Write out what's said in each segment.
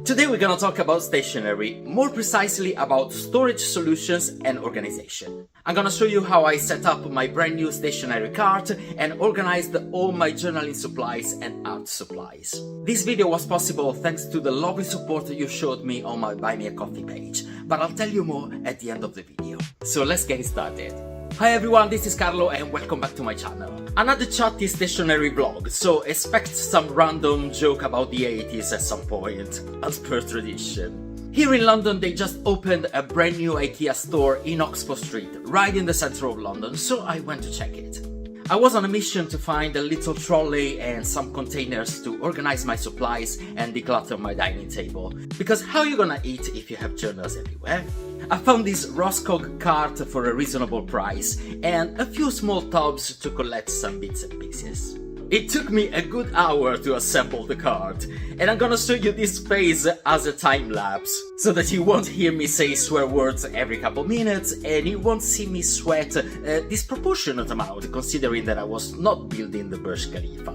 Today we're gonna talk about stationery, more precisely about storage solutions and organization. I'm gonna show you how I set up my brand new stationery cart and organized all my journaling supplies and art supplies. This video was possible thanks to the lovely support you showed me on my BuyMeACoffee page, but I'll tell you more at the end of the video. So let's get started. Hi everyone, this is Carlo and welcome back to my channel. Another chatty stationery vlog, so expect some random joke about the 80s at some point, as per tradition. Here in London they just opened a brand new IKEA store in Oxford Street, right in the centre of London, so I went to check it. I was on a mission to find a little trolley and some containers to organize my supplies and declutter my dining table, because how are you gonna eat if you have journals everywhere? I found this Raskog cart for a reasonable price and a few small tubs to collect some bits and pieces. It took me a good hour to assemble the cart, and I'm gonna show you this phase as a time lapse, so that you won't hear me say swear words every couple minutes and you won't see me sweat a disproportionate amount considering that I was not building the Burj Khalifa.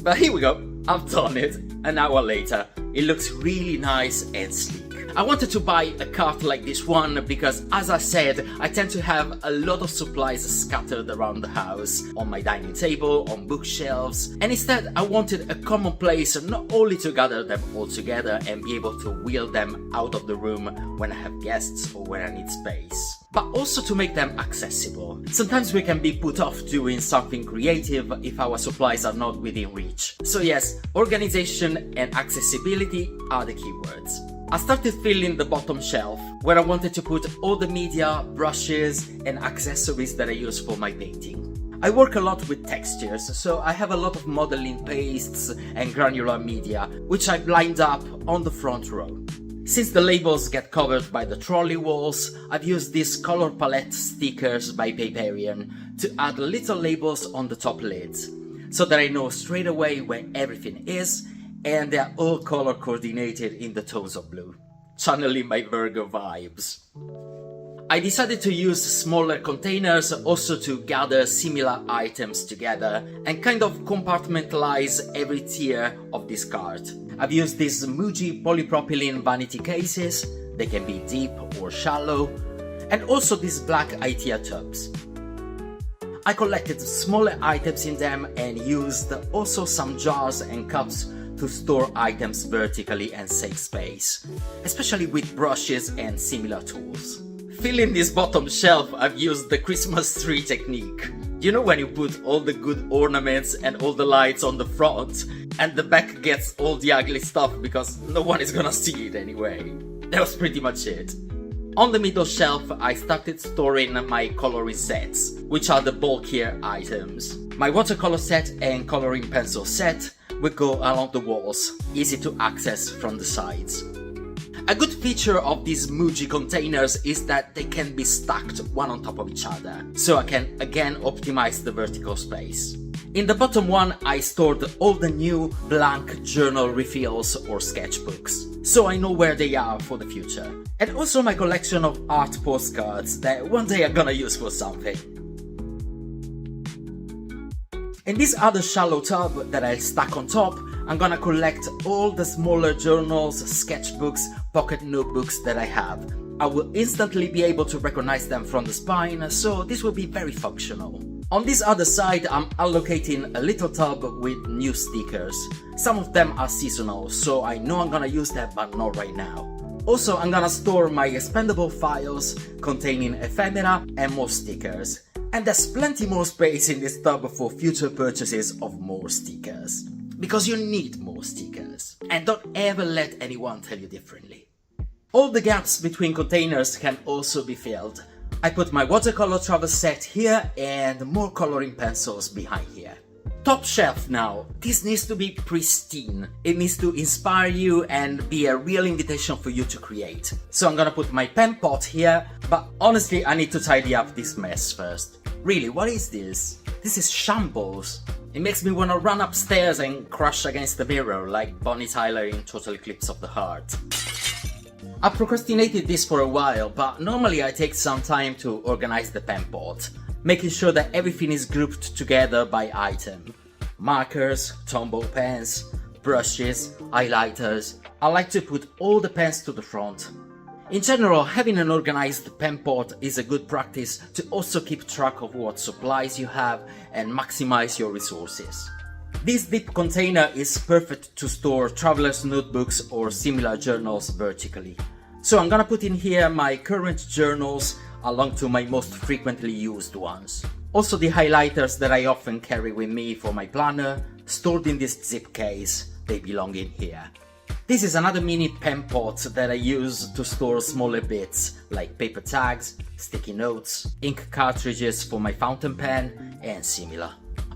But here we go, I've done it, an hour later. It looks really nice and sleek. I wanted to buy a cart like this one because, as I said, I tend to have a lot of supplies scattered around the house, on my dining table, on bookshelves, and instead I wanted a common place not only to gather them all together and be able to wheel them out of the room when I have guests or when I need space, but also to make them accessible. Sometimes we can be put off doing something creative if our supplies are not within reach. So yes, organization and accessibility are the key words. I started filling the bottom shelf, where I wanted to put all the media, brushes and accessories that I use for my painting. I work a lot with textures, so I have a lot of modeling pastes and granular media, which I've lined up on the front row. Since the labels get covered by the trolley walls, I've used these color palette stickers by Paperian to add little labels on the top lids, so that I know straight away where everything is, and they are all color coordinated in the tones of blue, channeling my Virgo vibes. I decided to use smaller containers also to gather similar items together and kind of compartmentalize every tier of this cart. I've used these Muji polypropylene vanity cases, they can be deep or shallow, and also these black IKEA tubs. I collected smaller items in them and used also some jars and cups to store items vertically and save space, especially with brushes and similar tools. Filling this bottom shelf, I've used the Christmas tree technique. You know when you put all the good ornaments and all the lights on the front, and the back gets all the ugly stuff because no one is gonna see it anyway. That was pretty much it. On the middle shelf, I started storing my coloring sets, which are the bulkier items. My watercolor set and coloring pencil set will go along the walls, easy to access from the sides. A good feature of these Muji containers is that they can be stacked one on top of each other, so I can again optimize the vertical space. In the bottom one, I stored all the new blank journal refills or sketchbooks, so I know where they are for the future. And also my collection of art postcards that one day I'm gonna use for something. In this other shallow tub that I stack on top, I'm gonna collect all the smaller journals, sketchbooks, pocket notebooks that I have. I will instantly be able to recognize them from the spine, so this will be very functional. On this other side, I'm allocating a little tub with new stickers. Some of them are seasonal, so I know I'm gonna use them, but not right now. Also, I'm gonna store my expendable files containing ephemera and more stickers. And there's plenty more space in this tub for future purchases of more stickers. Because you need more stickers. And don't ever let anyone tell you differently. All the gaps between containers can also be filled. I put my watercolor travel set here and more coloring pencils behind here. Top shelf now. This needs to be pristine. It needs to inspire you and be a real invitation for you to create. So I'm gonna put my pen pot here, but honestly I need to tidy up this mess first. Really, what is this? This is shambles. It makes me wanna run upstairs and crush against the mirror like Bonnie Tyler in Total Eclipse of the Heart. I procrastinated this for a while, but normally I take some time to organize the pen pot, making sure that everything is grouped together by item. Markers, Tombow pens, brushes, highlighters. I like to put all the pens to the front. In general, having an organized pen pot is a good practice to also keep track of what supplies you have and maximize your resources. This deep container is perfect to store traveler's notebooks or similar journals vertically. So I'm gonna put in here my current journals along to my most frequently used ones. Also the highlighters that I often carry with me for my planner, stored in this zip case, they belong in here. This is another mini pen pot that I use to store smaller bits like paper tags, sticky notes, ink cartridges for my fountain pen and similar.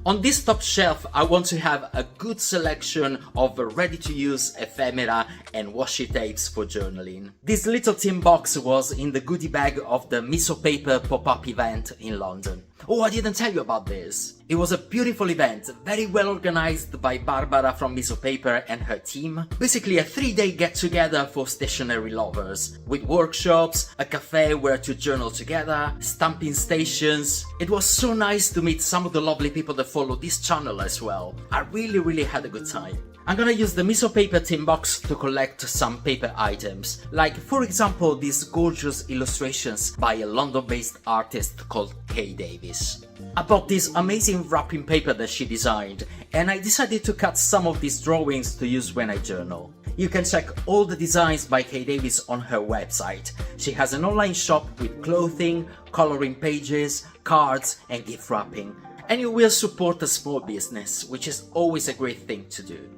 On this top shelf I want to have a good selection of ready-to-use ephemera and washi tapes for journaling. This little tin box was in the goodie bag of the Miso Paper Pop-Up event in London. Oh, I didn't tell you about this. It was a beautiful event, very well organized by Barbara from Miso Paper and her team. Basically a 3-day get-together for stationery lovers, with workshops, a cafe where to journal together, stamping stations. It was so nice to meet some of the lovely people that follow this channel as well. I really had a good time. I'm gonna use the Miso Paper tin box to collect some paper items, like for example these gorgeous illustrations by a London-based artist called Kay Davis. I bought this amazing wrapping paper that she designed, and I decided to cut some of these drawings to use when I journal. You can check all the designs by Kay Davis on her website. She has an online shop with clothing, coloring pages, cards and gift wrapping. And you will support a small business, which is always a great thing to do.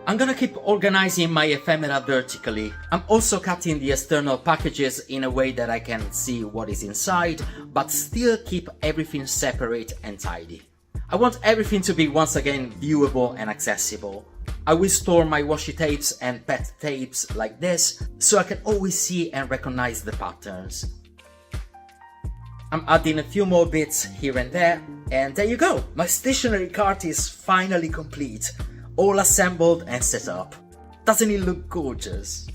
I'm gonna keep organizing my ephemera vertically. I'm also cutting the external packages in a way that I can see what is inside, but still keep everything separate and tidy. I want everything to be once again viewable and accessible. I will store my washi tapes and pet tapes like this, so I can always see and recognize the patterns. I'm adding a few more bits here and there you go! My stationery cart is finally complete. All assembled and set up. Doesn't it look gorgeous?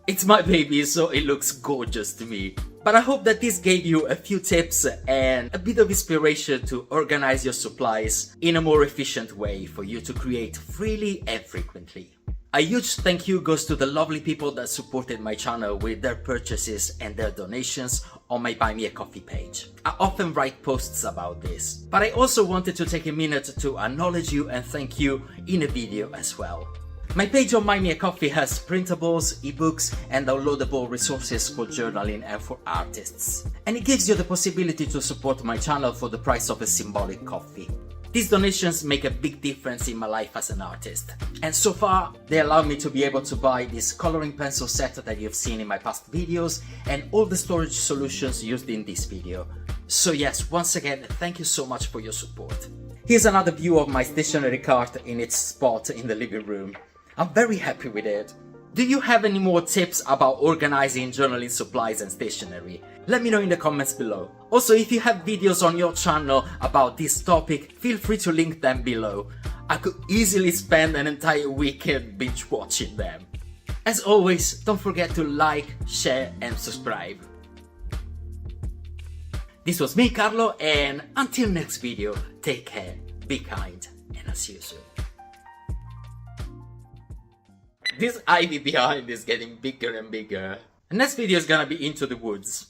It's my baby, so it looks gorgeous to me. But I hope that this gave you a few tips and a bit of inspiration to organize your supplies in a more efficient way for you to create freely and frequently. A huge thank you goes to the lovely people that supported my channel with their purchases and their donations on my BuyMeACoffee page. I often write posts about this, but I also wanted to take a minute to acknowledge you and thank you in a video as well. My page on BuyMeACoffee has printables, ebooks and downloadable resources for journaling and for artists. And it gives you the possibility to support my channel for the price of a symbolic coffee. These donations make a big difference in my life as an artist. And so far, they allow me to be able to buy this coloring pencil set that you've seen in my past videos and all the storage solutions used in this video. So yes, once again, thank you so much for your support. Here's another view of my stationery cart in its spot in the living room. I'm very happy with it. Do you have any more tips about organizing journaling supplies and stationery? Let me know in the comments below. Also, if you have videos on your channel about this topic, feel free to link them below. I could easily spend an entire weekend binge watching them. As always, don't forget to like, share and subscribe. This was me, Carlo, and until next video, take care, be kind, and I'll see you soon. This ivy behind is getting bigger and bigger. The next video is gonna be into the woods.